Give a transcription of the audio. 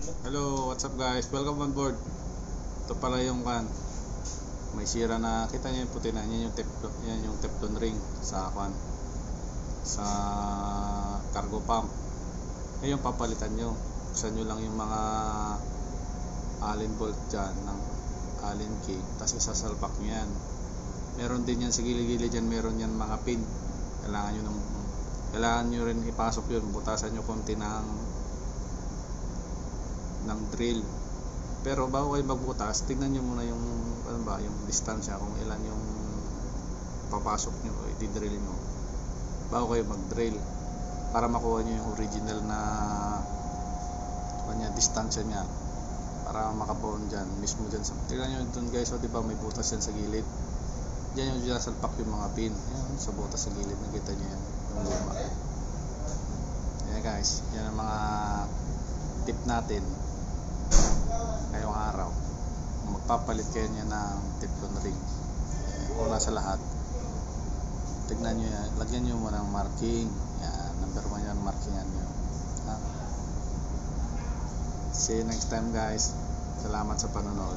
Hello, what's up guys? Welcome on board. Ito pala yung kan. May sira na, kita niyo yung puti na, yan yung teflon ring sa kan, sa cargo pump. Yan yung papalitan nyo. Buksan nyo lang yung mga allen bolt dyan ng allen key, tapos isasalpak nyo yan. Meron din yan sa gilid-gilid dyan, meron yan mga pin. Kailangan nyo rin ipasok yun. Butasan nyo konti ng drill. Pero bago kayo magbutas, tignan nyo muna yung yung distansya, kung ilan yung papasok nyo o i-drill nyo bago kayo mag-drill, para makuha nyo yung original na distansya nya, para makapoon dyan mismo dyan sa, tignan nyo dun guys, o diba may butas yan sa gilid, dyan yung sinasalpak yung mga pin. Ayan, sa butas sa gilid, nakita nyo yan, yung luma. Ayan guys, yan ang mga tip natin ngayong araw. Magpapalit kayo niya ng teflon ring. Una sa lahat, tignan nyo yan, lagyan nyo muna ng marking yan, number 1 yan, markingan nyo. See you next time guys. Salamat sa panonood.